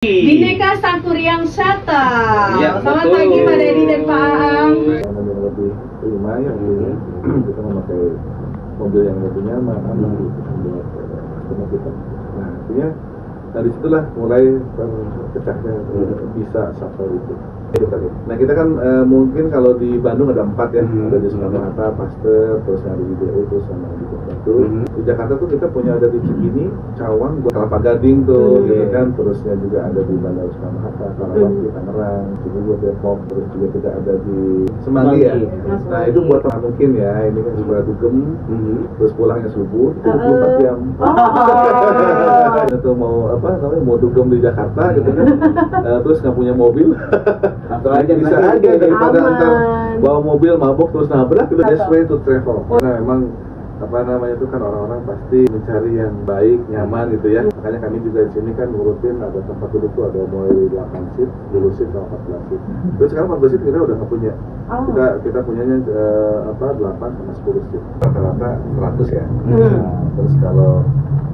Bineka Sangkuriang Sata. Ya, Selamat betul. pagi Pak Dedi dan Pak Aang. Karena dia lebih prima ya, kita memakai mobil yang lebih nyaman, aman gitu buat customer kita. Nah, artinya dari situlah mulai terpecahnya bisa shuttle itu. Nah, kita kan mungkin kalau di Bandung ada 4 ya, ada di Soekarno-Hatta, Pasteur, terus ada di DU, terus sama di Batu. Di Jakarta tuh kita punya ada di Cikini, Cawang, Kelapa Gading tuh, gitu kan. Terusnya juga ada di Bandara Soekarno-Hatta, Karawang, di Tangerang, Cibubur, Depok, terus juga kita ada di Semanggi ya. Nah, itu buat teman mungkin ya, ini kan sekolah dugem, terus pulangnya subuh, itu 24 jam. Atau mau apa namanya, mau dugem di Jakarta gitu kan, terus nggak punya mobil. Atau aja Bisa aja daripada ntar bawa mobil mabuk terus nabrak, itu best way to travel. Karena memang apa namanya itu kan orang-orang pasti mencari yang baik, nyaman gitu ya. Makanya kami juga di sini kan ngurutin ada tempat duduk tuh, ada mulai dari 8 seat, 10 seat sama 14 seat. Terus sekarang 14 seat kita udah nggak punya. Kita punyanya 8 sama 10 seat. Rata-rata 100 ya. Terus kalau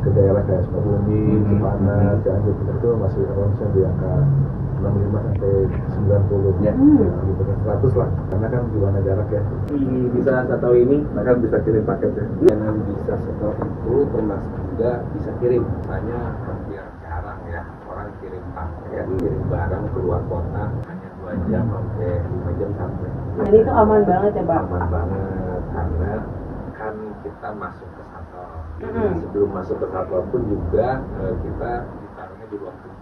ke daerah kayak Sukabumi, Cipanas, Cianjur itu masih harusnya di angka 65 sampai 90 ya, gitu kan 100 lah, karena kan di mana jarak ya. Bisa atau ini Maka bisa kirim paket ya. Jangan bisa setor itu termasuk juga bisa kirim. Hanya hampir jarang ya orang kirim paket, kirim barang keluar kota hanya 2 jam sampai 5 jam sampai. Dan itu aman banget ya Pak? Aman banget karena kan kita masuk ke shuttle. Sebelum masuk ke shuttle pun juga kita ditaruhnya di ruang tunggu.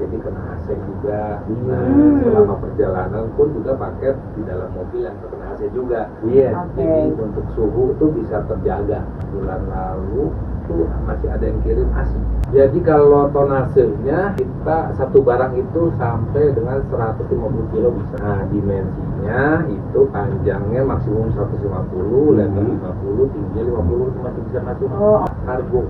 Jadi kena AC juga. Nah, selama perjalanan pun juga paket di dalam mobil yang terkena AC juga. Jadi untuk suhu itu bisa terjaga. Bulan lalu tuh masih ada yang kirim AC. Jadi kalau tonasenya kita satu barang itu sampai dengan 150 kilo bisa. Nah, dimensinya itu panjangnya maksimum 150, lebar 50, tingginya 50 itu masih bisa masuk kargo.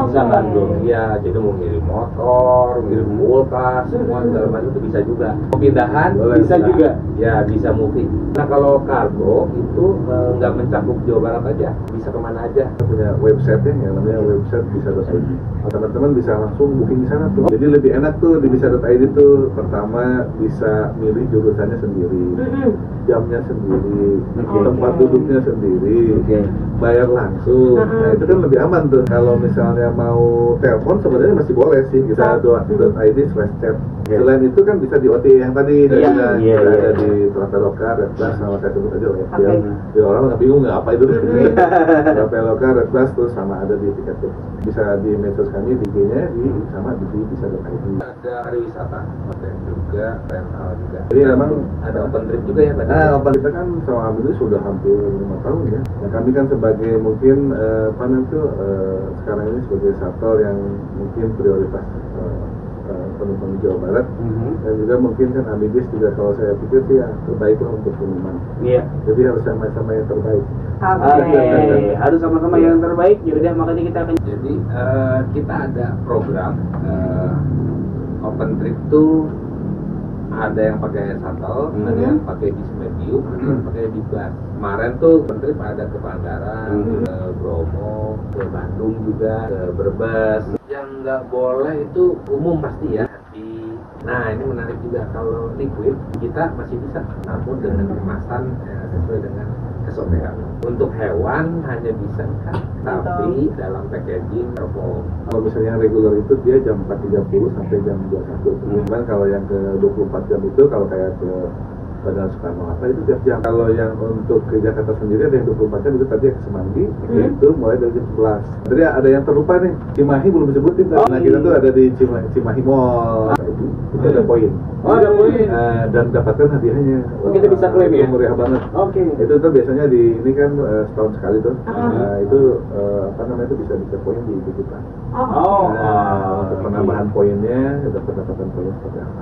Bisa kargo. Iya, jadi mau ngirim motor, ngirim kulkas, semua segala macam itu bisa juga. Pemindahan bisa juga. Ya, bisa moving. Nah, kalau kargo itu nggak mencakup Jawa Barat aja, bisa kemana aja. Kita punya website yang namanya website bisa.id. Teman-teman bisa langsung booking di sana tuh. Jadi lebih enak tuh di bisa.id tuh. Pertama bisa milih jurusannya sendiri, jamnya sendiri, tempat duduknya sendiri, bayar langsung. Nah, itu kan lebih aman tuh. Kalau misalnya mau telepon sebenarnya masih boleh sih, bisa .id/chat. Selain itu kan bisa di OT yang tadi, ada di Traveloka, Red Plus, sama saya sebut aja ya. Biar orang nggak bingung nggak apa itu. Traveloka, Red Plus, terus sama ada di tiket tuh. Bisa di medsos kami, di IG-nya, sama di bisa.id. Ada pariwisata, hotel juga, rental juga. Jadi memang Ada open trip juga ya Pak? Nah, open kita kan sama Amin itu sudah hampir 5 tahun ya. Nah, kami kan sebagai mungkin sekarang ini sebagai shuttle yang mungkin prioritas penumpang Jawa Barat, dan juga mungkin kan Amidis juga kalau saya pikir sih ya terbaik lah untuk pengumuman. Jadi harus sama-sama yang terbaik. harus sama-sama yang terbaik. Jadi makanya kita akan. Jadi kita ada program open trip tuh ada yang pakai shuttle, ada yang pakai bis medium, ada yang pakai di bus. Kemarin tuh open trip ada ke Pangandaran, ke Bromo, ke Bandung juga, ke Brebes. Yang nggak boleh itu umum pasti ya. Nah, ini menarik juga, kalau liquid kita masih bisa, namun dengan kemasan sesuai dengan kesobekan. Untuk hewan hanya bisa ikan, tapi dalam packaging perform. Kalau misalnya yang regular itu dia jam 4.30 sampai jam 21. Cuman kalau yang ke 24 jam itu kalau kayak ke Bandara Soekarno-Hatta itu tiap jam. Kalau yang untuk ke Jakarta sendiri ada yang 24 jam itu tadi yang ke Semanggi, itu mulai dari jam 11. Tadi ada yang terlupa nih, Cimahi belum disebutin. Nah, kita tuh ada di Cimahi Mall. Itu ada poin. Ada poin. Dan dapatkan hadiahnya. Kita bisa klaim ya? Meriah banget. Itu tuh biasanya ini kan setahun sekali tuh. Itu apa namanya itu bisa poin di kita. Untuk penambahan poinnya, dapat pendapatan poin seperti apa.